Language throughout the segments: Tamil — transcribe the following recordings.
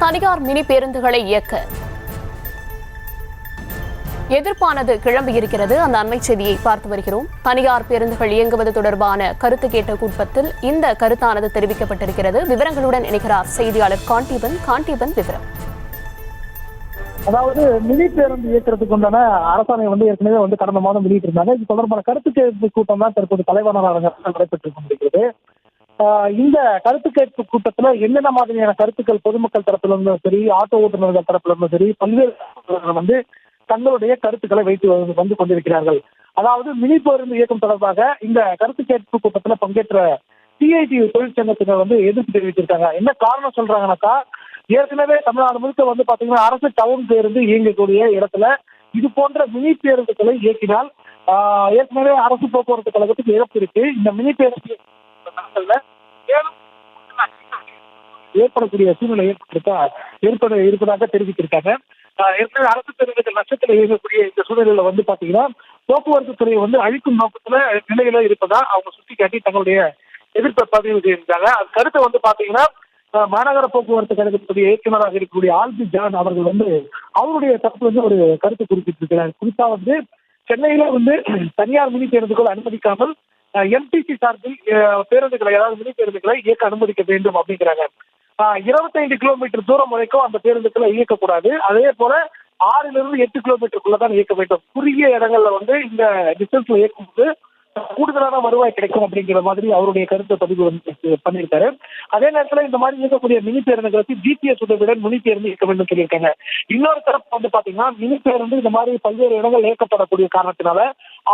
தனியார் மினி பேருந்துகளை இயக்க எதிர்ப்பானது கிளம்பியிருக்கிறது. அந்த அண்மை செய்தியை பார்த்து வருகிறோம். தனியார் பேருந்துகள் இயங்குவது தொடர்பான கருத்து கேட்ட கூட்டத்தில் இந்த கருத்தானது தெரிவிக்கப்பட்டிருக்கிறது. விவரங்களுடன் இணைக்கிறார் செய்தியாளர் காண்டீபன். விவரம். அதாவது மினி பேருந்து இயக்கிறதுக்கு உண்டான அரசாணை ஏற்கனவே கடந்த மாதம் வெளியிட்டிருந்தாங்க. இது தொடர்பான கருத்து கேட்பு கூட்டம் தான் தற்போது தலைவராக நடைபெற்றுக் கொண்டிருக்கிறது. இந்த கருத்து கேட்பு கூட்டத்துல என்னென்ன மாதிரியான கருத்துக்கள் பொதுமக்கள் தரப்புல இருந்தும் சரி, ஆட்டோ ஓட்டுநர்கள் தரப்புல இருந்தும் சரி, பல்வேறு தங்களுடைய கருத்துக்களை வைத்து வந்து கொண்டிருக்கிறார்கள். அதாவது மினி பேருந்து இயக்கம் தொடர்பாக இந்த கருத்து கேட்பு கூட்டத்துல பங்கேற்ற சிஐடி தொழிற்சங்கத்தினர் எதிர்ப்பு தெரிவித்திருக்காங்க. என்ன காரணம் சொல்றாங்கன்னாக்கா, ஏற்கனவே தமிழ்நாடு முழுக்க பாத்தீங்கன்னா அரசு டவுன் பேருந்து இயங்கக்கூடிய இடத்துல இது போன்ற மினி பேருந்துகளை இயக்கினால் ஏற்கனவே அரசு போக்குவரத்து கழகத்துக்கு இழப்பு இருக்கு. இந்த மினி பேருந்து ஏற்படக்கூடிய சூழ்நிலை இருப்பதாக தெரிவித்திருக்காங்க. ஏற்கனவே அரசு பேருந்துகள் நஷ்டத்தில் இயங்கக்கூடிய இந்த சூழ்நிலையில பாத்தீங்கன்னா போக்குவரத்து துறையை அழிக்கும் நோக்கத்துல நிலையில இருப்பதா அவங்க சுட்டிக்காட்டி தங்களுடைய எதிர்ப்பை பதிவு செய்திருக்காங்க. அது கருத்தை பாத்தீங்கன்னா மாநகர போக்குவரத்து கழகத்துடைய இயக்குநராக இருக்கக்கூடிய ஆல்பி ஜான் அவர்கள் அவருடைய தரப்பு ஒரு கருத்து குறிப்பிட்டிருக்கிறார். குறிப்பா சென்னையில தனியார் மினி பேருந்துகள் அனுமதிக்காமல் எம்டிசி சார்பில் பேருந்துகளை, அதாவது மினி பேருந்துகளை இயக்க அனுமதிக்க வேண்டும் அப்படிங்கிறாங்க. 25 கிலோமீட்டர் தூரம் வரைக்கும் அந்த பேருந்துகளை இயக்கக்கூடாது. அதே போல 6 to 8 கிலோமீட்டருக்குள்ளதான் இயக்க வேண்டும். குறுகிய இடங்கள்ல இந்த டிஸ்டன்ஸ்ல இயக்கும்போது கூடுதலான வருவாய் கிடைக்கும் அப்படிங்கிற மாதிரி அவருடைய கருத்தை பதிவு பண்ணியிருக்காரு. அதே நேரத்துல இந்த மாதிரி இயக்கக்கூடிய மினி பேருந்துகளுக்கு ஜிபிஎஸ் உதவியுடன் மினி பேருந்து இயக்க வேண்டும் சொல்லியிருக்காங்க. இன்னொரு தரப்பு பாத்தீங்கன்னா மினி பேருந்து இந்த மாதிரி பல்வேறு இடங்கள் இயக்கப்படக்கூடிய காரணத்தினால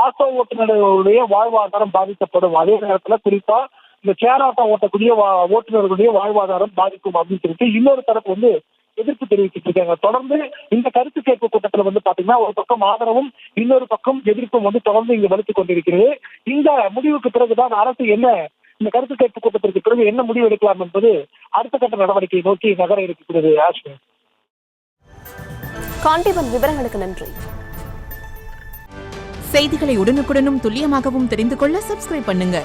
ஆட்டோ ஓட்டுநர்களுடைய வாழ்வாதாரம் பாதிக்கப்படும். அதே நேரத்துல குறிப்பா இந்த சேர் ஆட்டோ ஓட்டக்கூடிய ஓட்டுநர்களுடைய வாழ்வாதாரம் பாதிக்கும் அப்படின்னு சொல்லிட்டு இன்னொரு தரப்பு எதிர்ப்பு தெரிவிச்சிட்டு இருக்காங்க. தொடர்ந்து இந்த கருத்து கேட்பு கூட்டத்துல பாத்தீங்கன்னா ஒரு பக்கம் ஆதரவும் இன்னொரு பக்கம் எதிர்ப்பும் தொடர்ந்து இங்க வலுத்துக் கொண்டிருக்கிறது. இந்த முடிவுக்கு பிறகுதான் அரசு இந்த கருத்து கேட்பு கூட்டத்திற்கு பிறகு என்ன முடிவு எடுக்கலாம் என்பது அடுத்த கட்ட நடவடிக்கையை நோக்கி நகர இருக்கிறது. காண்டீபன், விவரங்களுக்கு நன்றி. செய்திகளை உடனுக்குடனும் துல்லியமாகவும் தெரிந்து கொள்ள சப்ஸ்கிரைப் பண்ணுங்க.